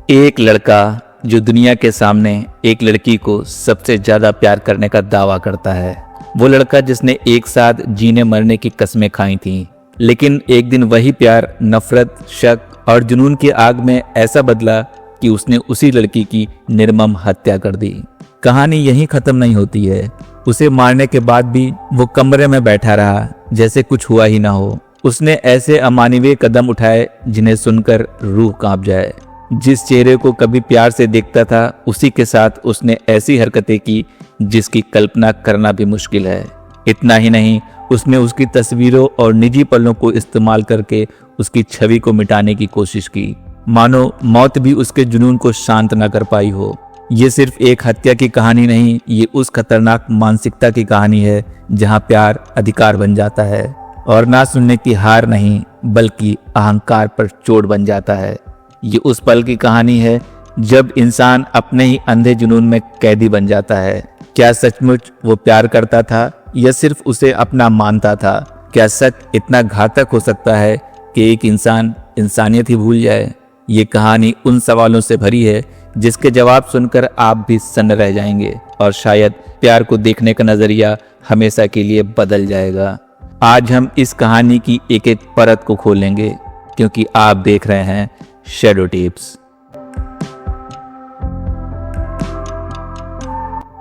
एक लड़का जो दुनिया के सामने एक लड़की को सबसे ज्यादा प्यार करने का दावा करता है। वो लड़का जिसने एक साथ जीने मरने की कस्में खाई थीं, लेकिन एक दिन वही प्यार नफरत, शक और जुनून की आग में ऐसा बदला कि उसने उसी लड़की की निर्मम हत्या कर दी। कहानी यहीं खत्म नहीं होती है। उसे मारने के बाद भी वो कमरे में बैठा रहा जैसे कुछ हुआ ही ना हो। उसने ऐसे अमानवीय कदम उठाए जिन्हें सुनकर रूह कांप जाए। जिस चेहरे को कभी प्यार से देखता था, उसी के साथ उसने ऐसी हरकतें की जिसकी कल्पना करना भी मुश्किल है। इतना ही नहीं, उसने उसकी तस्वीरों और निजी पलों को इस्तेमाल करके उसकी छवि को मिटाने की कोशिश की, मानो मौत भी उसके जुनून को शांत न कर पाई हो। ये सिर्फ एक हत्या की कहानी नहीं, ये उस खतरनाक मानसिकता की कहानी है जहां प्यार अधिकार बन जाता है और ना सुनने की हार नहीं बल्कि अहंकार पर चोट बन जाता है। ये उस पल की कहानी है जब इंसान अपने ही अंधे जुनून में कैदी बन जाता है। क्या सचमुच वो प्यार करता था या सिर्फ उसे अपना मानता था? क्या सच इतना घातक हो सकता है कि एक इंसान इंसानियत ही भूल जाए? ये कहानी उन सवालों से भरी है जिसके जवाब सुनकर आप भी सन्न रह जाएंगे और शायद प्यार को देखने का नजरिया हमेशा के लिए बदल जाएगा। आज हम इस कहानी की एक एक परत को खोलेंगे क्योंकि आप देख रहे हैं शैडो टिप्स।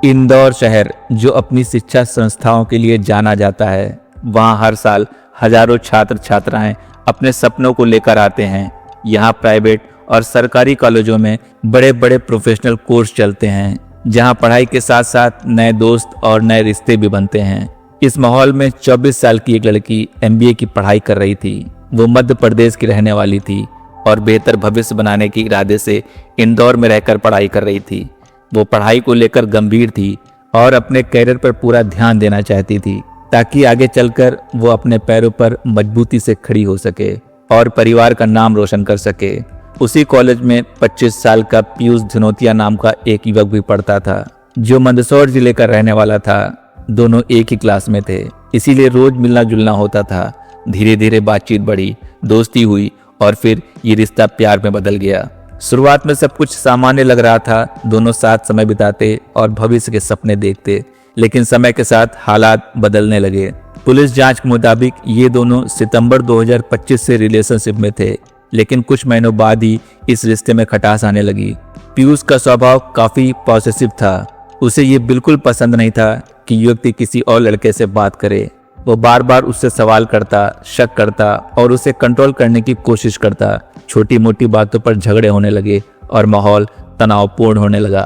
इंदौर शहर जो अपनी शिक्षा संस्थाओं के लिए जाना जाता है, वहां हर साल हजारों छात्र छात्राएं अपने सपनों को लेकर आते हैं। यहाँ प्राइवेट और सरकारी कॉलेजों में बड़े बड़े प्रोफेशनल कोर्स चलते हैं जहां पढ़ाई के साथ साथ नए दोस्त और नए रिश्ते भी बनते हैं। इस माहौल में 24 साल की एक लड़की MBA की पढ़ाई कर रही थी। वो मध्य प्रदेश की रहने वाली थी और बेहतर भविष्य बनाने के इरादे से इंदौर में रहकर पढ़ाई कर रही थी। वो पढ़ाई को लेकर गंभीर थी और अपने कैरियर पर पूरा ध्यान देना चाहती थी ताकि आगे चलकर वो अपने पैरों पर मजबूती से खड़ी हो सके और परिवार का नाम रोशन कर सके। उसी कॉलेज में 25 साल का पीयूष धनोतिया नाम का एक युवक भी पढ़ता था जो मंदसौर जिले का रहने वाला था। दोनों एक ही क्लास में थे, इसीलिए रोज मिलना जुलना होता था। धीरे धीरे बातचीत बढ़ी, दोस्ती हुई और फिर ये रिश्ता प्यार में बदल गया। शुरुआत में सब कुछ सामान्य लग रहा था, दोनों साथ समय बिताते और भविष्य के सपने देखते, लेकिन समय के साथ हालात बदलने लगे। पुलिस जांच के मुताबिक ये दोनों सितंबर 2025 से रिलेशनशिप में थे, लेकिन कुछ महीनों बाद ही इस रिश्ते में खटास आने लगी। पीयूष का स्वभाव काफी पॉसेसिव था। उसे ये बिल्कुल पसंद नहीं था कि युवती किसी और लड़के से बात करे। वो बार बार उससे सवाल करता, शक करता और उसे कंट्रोल करने की कोशिश करता। छोटी मोटी बातों पर झगड़े होने लगे और माहौल तनावपूर्ण होने लगा।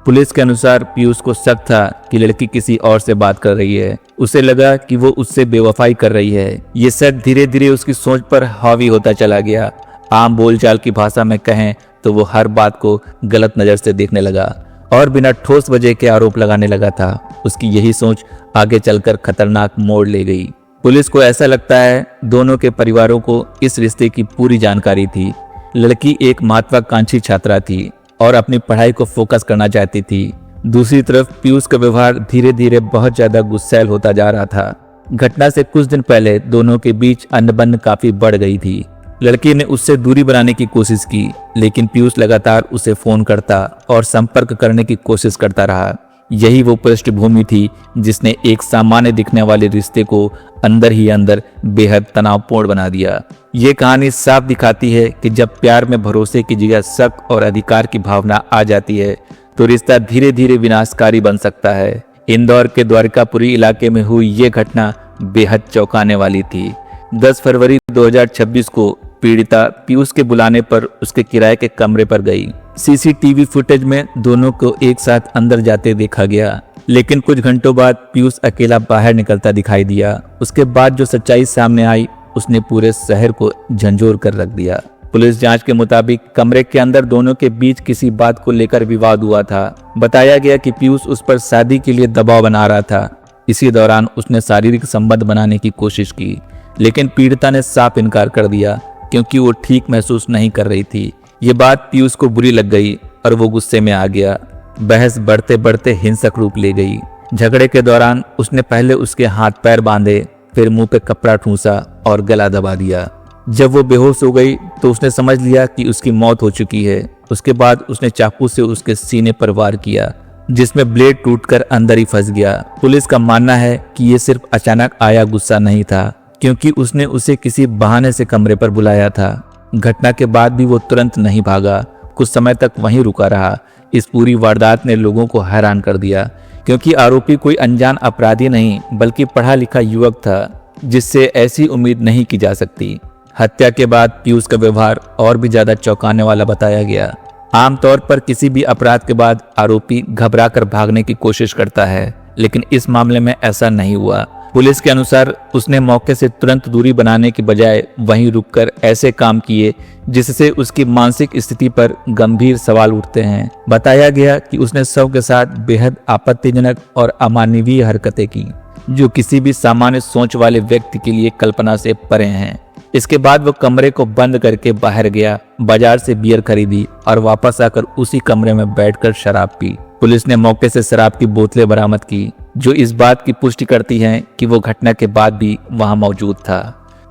पुलिस के अनुसार पीयूष को शक था कि लड़की किसी और से बात कर रही है। उसे लगा कि वो उससे बेवफाई कर रही है। ये शक धीरे धीरे उसकी सोच पर हावी होता चला गया। आम बोलचाल की भाषा में कहें तो वो हर बात को गलत नजर से देखने लगा और बिना ठोस वजह के आरोप लगाने लगा था। उसकी यही सोच आगे चलकर खतरनाक मोड़ ले गई। पुलिस को ऐसा लगता है दोनों के परिवारों को इस रिश्ते की पूरी जानकारी थी। लड़की एक महत्वाकांक्षी छात्रा थी और अपनी पढ़ाई को फोकस करना चाहती थी। दूसरी तरफ पीयूष का व्यवहार धीरे धीरे बहुत ज्यादा गुस्सैल होता जा रहा था। घटना से कुछ दिन पहले दोनों के बीच अनबन काफी बढ़ गई थी। लड़की ने उससे दूरी बनाने की कोशिश की, लेकिन पीयूष लगातार उसे फोन करता और संपर्क करने की कोशिश करता रहा। यही वो पृष्ठभूमि थी जिसने एक सामान्य दिखने वाले रिश्ते को अंदर ही अंदर बेहद तनावपूर्ण बना दिया। ये कहानी साफ दिखाती है कि जब प्यार में भरोसे की जगह शक और अधिकार की भावना आ जाती है तो रिश्ता धीरे धीरे विनाशकारी बन सकता है। इंदौर के द्वारकापुरी इलाके में हुई ये घटना बेहद चौंकाने वाली थी। 10 फरवरी 2026 को पीड़िता पीयूष के बुलाने पर उसके किराए के कमरे पर गई। CCTV फुटेज में दोनों को एक साथ अंदर जाते देखा गया, लेकिन कुछ घंटों बाद पीयूष अकेला बाहर निकलता दिखाई दिया। उसके बाद जो सच्चाई सामने आई उसने पूरे शहर को झंझोर कर रख दिया। पुलिस जांच के मुताबिक कमरे के अंदर दोनों के बीच किसी बात को लेकर विवाद हुआ था। बताया गया कि पीयूष उस पर शादी के लिए दबाव बना रहा था। इसी दौरान उसने शारीरिक संबंध बनाने की कोशिश की, लेकिन पीड़िता ने साफ इनकार कर दिया क्योंकि वो ठीक महसूस नहीं कर रही थी। ये बात पीयूष को बुरी लग गई और वो गुस्से में आ गया। बहस बढ़ते बढ़ते हिंसक रूप ले गई। झगड़े के दौरान उसने पहले उसके हाथ पैर बांधे, फिर मुंह पे कपड़ा ठूंसा और गला दबा दिया। जब वो बेहोश हो गई तो उसने समझ लिया कि उसकी मौत हो चुकी है। उसके बाद उसने चाकू से उसके सीने पर वार किया, जिसमें ब्लेड टूटकर अंदर ही फंस गया। पुलिस का मानना है कि ये सिर्फ अचानक आया गुस्सा नहीं था, क्योंकि उसने उसे किसी बहाने से कमरे पर बुलाया था। घटना के बाद भी वो तुरंत नहीं भागा, कुछ समय तक वहीं रुका रहा। इस पूरी वारदात ने लोगों को हैरान कर दिया, क्योंकि आरोपी कोई अनजान अपराधी नहीं बल्कि पढ़ा लिखा युवक था, जिससे ऐसी उम्मीद नहीं की जा सकती। हत्या के बाद पीयूष का व्यवहार और भी ज्यादा चौंकाने वाला बताया गया। आमतौर पर किसी भी अपराध के बाद आरोपी घबराकर भागने की कोशिश करता है, लेकिन इस मामले में ऐसा नहीं हुआ। पुलिस के अनुसार उसने मौके से तुरंत दूरी बनाने की बजाय वहीं रुककर ऐसे काम किए जिससे उसकी मानसिक स्थिति पर गंभीर सवाल उठते हैं। बताया गया कि उसने शव के साथ बेहद आपत्तिजनक और अमानवीय हरकतें की, जो किसी भी सामान्य सोच वाले व्यक्ति के लिए कल्पना से परे हैं। इसके बाद वो कमरे को बंद करके बाहर गया, बाजार से बियर खरीदी और वापस आकर उसी कमरे में बैठकर शराब पी। पुलिस ने मौके से शराब की बोतलें बरामद की, जो इस बात की पुष्टि करती हैं कि वो घटना के बाद भी वहां मौजूद था।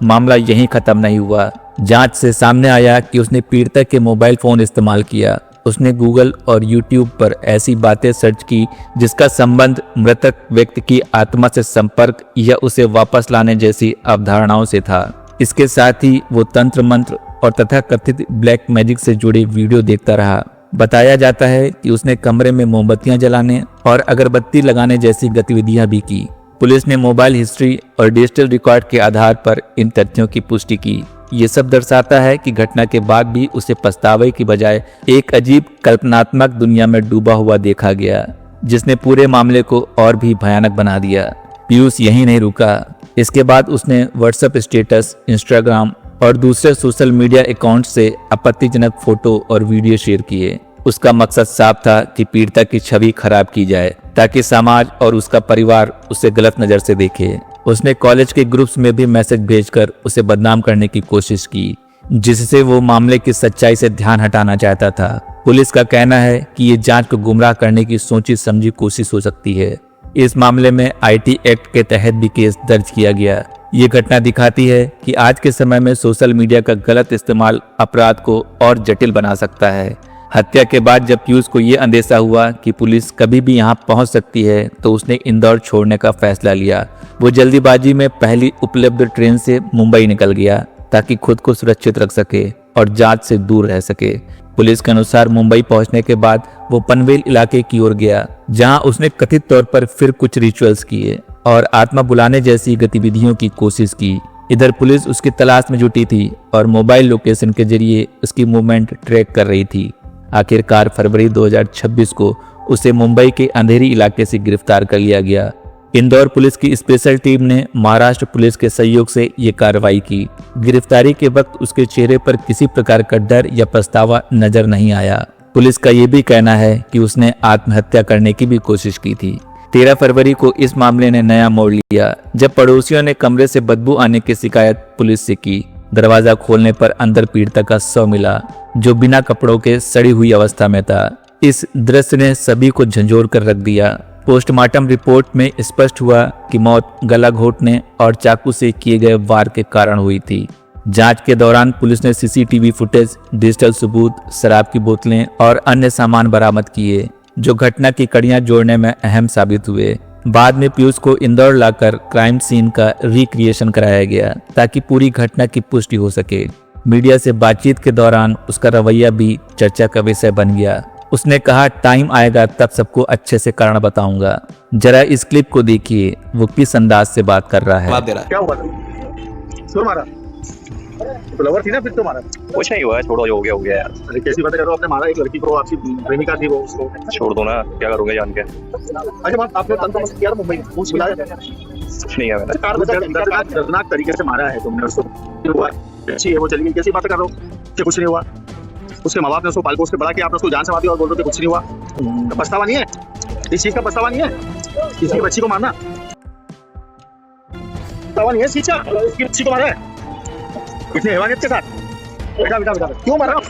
मामला यहीं खत्म नहीं हुआ। जांच से सामने आया कि उसने पीड़िता के मोबाइल फोन इस्तेमाल किया। उसने गूगल और यूट्यूब पर ऐसी बातें सर्च की जिसका संबंध मृतक व्यक्ति की आत्मा से संपर्क या उसे वापस लाने जैसी अवधारणाओं से था। इसके साथ ही वो तंत्र मंत्र और तथाकथित ब्लैक मैजिक से जुड़े वीडियो देखता रहा। बताया जाता है कि उसने कमरे में मोमबत्तियां जलाने और अगरबत्ती लगाने जैसी गतिविधियां भी की। पुलिस ने मोबाइल हिस्ट्री और डिजिटल रिकॉर्ड के आधार पर इन तथ्यों की पुष्टि की। ये सब दर्शाता है कि घटना के बाद भी उसे पछतावे की बजाय एक अजीब कल्पनात्मक दुनिया में डूबा हुआ देखा गया, जिसने पूरे मामले को और भी भयानक बना दिया। पीयूष यहीं नहीं रुका। इसके बाद उसने व्हाट्सएप स्टेटस, इंस्टाग्राम और दूसरे सोशल मीडिया अकाउंट से आपत्तिजनक फोटो और वीडियो शेयर किए। उसका मकसद साफ था कि पीड़िता की छवि खराब की जाए, ताकि समाज और उसका परिवार उसे गलत नजर से देखे। उसने कॉलेज के ग्रुप्स में भी मैसेज भेजकर उसे बदनाम करने की कोशिश की, जिससे वो मामले की सच्चाई से ध्यान हटाना चाहता था। पुलिस का कहना है कि ये जांच को गुमराह करने की सोची समझी कोशिश हो सकती है। इस मामले में आईटी एक्ट के तहत भी केस दर्ज किया गया। ये घटना दिखाती है कि आज के समय में सोशल मीडिया का गलत इस्तेमाल अपराध को और जटिल बना सकता है। हत्या के बाद जब पीयूष को ये अंदेशा हुआ कि पुलिस कभी भी यहाँ पहुँच सकती है, तो उसने इंदौर छोड़ने का फैसला लिया। वो जल्दीबाजी में पहली उपलब्ध ट्रेन से मुंबई निकल गया, ताकि खुद को सुरक्षित रख सके और जांच से दूर रह सके। पुलिस के अनुसार मुंबई पहुंचने के बाद वो पनवेल इलाके की ओर गया, जहां उसने कथित तौर पर फिर कुछ रिचुअल्स किए और आत्मा बुलाने जैसी गतिविधियों की कोशिश की। इधर पुलिस उसकी तलाश में जुटी थी और मोबाइल लोकेशन के जरिए उसकी मूवमेंट ट्रैक कर रही थी। आखिरकार फरवरी 2026 को उसे मुंबई के अंधेरी इलाके से गिरफ्तार कर लिया गया। इंदौर पुलिस की स्पेशल टीम ने महाराष्ट्र पुलिस के सहयोग से ये कार्रवाई की। गिरफ्तारी के वक्त उसके चेहरे पर किसी प्रकार का डर या पछतावा नजर नहीं आया। पुलिस का ये भी कहना है कि उसने आत्महत्या करने की भी कोशिश की थी। 13 फरवरी को इस मामले ने नया मोड़ लिया, जब पड़ोसियों ने कमरे से बदबू आने की शिकायत पुलिस से की। दरवाजा खोलने पर अंदर पीड़िता का शव मिला, जो बिना कपड़ों के सड़ी हुई अवस्था में था। इस दृश्य ने सभी को झंझोर कर रख दिया। पोस्टमार्टम रिपोर्ट में स्पष्ट हुआ कि मौत गला घोंटने और चाकू से किए गए वार के कारण हुई थी। जांच के दौरान पुलिस ने सीसीटीवी फुटेज, डिजिटल सबूत, शराब की बोतलें और अन्य सामान बरामद किए, जो घटना की कड़ियां जोड़ने में अहम साबित हुए। बाद में पीयूष को इंदौर लाकर क्राइम सीन का रिक्रिएशन कराया गया, ताकि पूरी घटना की पुष्टि हो सके। मीडिया से बातचीत के दौरान उसका रवैया भी चर्चा का विषय बन गया। उसने कहा, टाइम आएगा तब सबको अच्छे से कारण बताऊंगा। जरा इस क्लिप को देखिए, वो किस अंदाज से बात कर रहा है। क्या हुआ था? मारा तो लवर थी ना, फिर तो मारा? कुछ नहीं हुआ है, छोड़ो, जो हो गया यार। अरे कैसी बातें कर रहे हो? आपने मारा एक लड़की को, आपकी प्रेमिका थी वो, उसको छोड़ दो ना, क्या करोगे जान के। अच्छा बात, आपने तंत्र मंत्र किया मुंबई में, पूछ मिला कुछ नहीं है मैंने। दर्दनाक तरीके से मारा है तुमने उसको। हुआ अच्छी है वो, चली गई। कैसी बातें कर रहे हो कि कुछ नहीं हुआ? उसके माँ बाप ने उसको पाल पोस के बड़ा किया, आपने उसको जान से मार दिया और बोल रहे थे कुछ नहीं हुआ। तो पछतावा नहीं है? इस चीज का पछतावा नहीं है? किसी की बच्ची को मारना पछतावा नहीं है? सीचा उसकी बच्ची को मारा है इतने हैवानियत के साथ। बेटा बेटा बेटा क्यों मार रहा हो?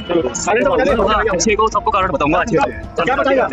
अच्छे को सबको कारण बताऊंगा अच्छे से। क्या बताइएगा?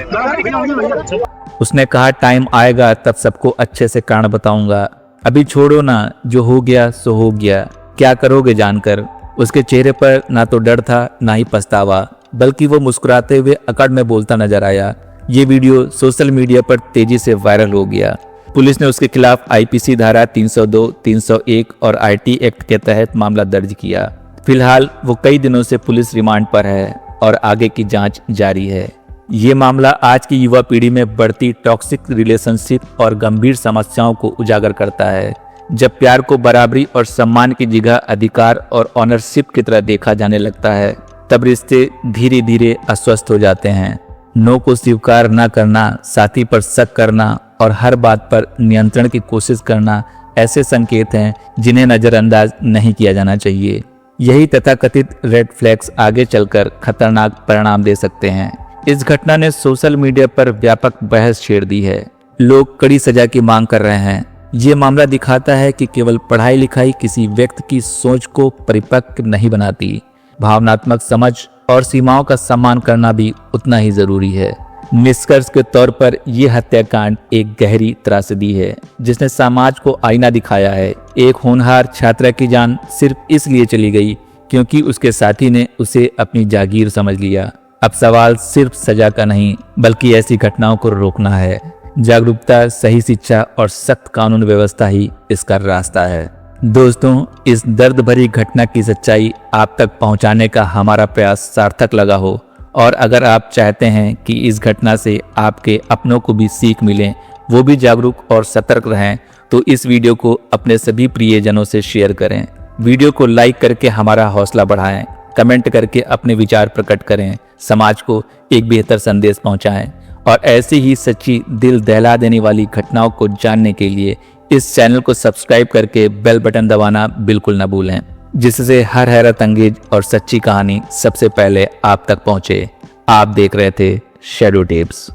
उसने कहा, टाइम आएगा तब सबको अच्छे से कारण बताऊंगा। अभी छोड़ो ना, जो हो गया सो हो गया, क्या करोगे जानकर। उसके चेहरे पर ना तो डर था, ना ही पछतावा। बल्कि वो मुस्कुराते हुए अकड़ में बोलता नजर आया। ये वीडियो सोशल मीडिया पर तेजी से वायरल हो गया। पुलिस ने उसके खिलाफ आईपीसी धारा 302, 301 और आईटी एक्ट के तहत मामला दर्ज किया। फिलहाल वो कई दिनों से पुलिस रिमांड पर है और आगे की जांच जारी है। ये मामला आज की युवा पीढ़ी में बढ़ती टॉक्सिक रिलेशनशिप और गंभीर समस्याओं को उजागर करता है। जब प्यार को बराबरी और सम्मान की जगह अधिकार और ऑनरशिप की तरह देखा जाने लगता है, तब रिश्ते धीरे धीरे अस्वस्थ हो जाते हैं। नो को स्वीकार न करना, साथी पर शक करना और हर बात पर नियंत्रण की कोशिश करना ऐसे संकेत हैं जिन्हें नजरअंदाज नहीं किया जाना चाहिए। यही तथाकथित रेड फ्लैग्स आगे चलकर खतरनाक परिणाम दे सकते हैं। इस घटना ने सोशल मीडिया पर व्यापक बहस छेड़ दी है। लोग कड़ी सजा की मांग कर रहे हैं। ये मामला दिखाता है कि केवल पढ़ाई लिखाई किसी व्यक्ति की सोच को परिपक्व नहीं बनाती, भावनात्मक समझ और सीमाओं का सम्मान करना भी उतना ही जरूरी है। निष्कर्ष के तौर पर यह हत्याकांड एक गहरी त्रासदी है जिसने समाज को आईना दिखाया है। एक होनहार छात्रा की जान सिर्फ इसलिए चली गई क्योंकि उसके साथी ने उसे अपनी जागीर समझ लिया। अब सवाल सिर्फ सजा का नहीं, बल्कि ऐसी घटनाओं को रोकना है। जागरूकता, सही शिक्षा और सख्त कानून व्यवस्था ही इसका रास्ता है। दोस्तों, इस दर्द भरी घटना की सच्चाई आप तक पहुंचाने का हमारा प्रयास सार्थक लगा हो, और अगर आप चाहते हैं कि इस घटना से आपके अपनों को भी सीख मिले, वो भी जागरूक और सतर्क रहें, तो इस वीडियो को अपने सभी प्रियजनों से शेयर करें। वीडियो को लाइक करके हमारा हौसला बढ़ाएं, कमेंट करके अपने विचार प्रकट करें, समाज को एक बेहतर संदेश पहुंचाएं, और ऐसी ही सच्ची दिल दहला देने वाली घटनाओं को जानने के लिए इस चैनल को सब्सक्राइब करके बेल बटन दबाना बिल्कुल न भूलें, जिससे हर हैरत अंगेज और सच्ची कहानी सबसे पहले आप तक पहुंचे। आप देख रहे थे शैडो टिप्स।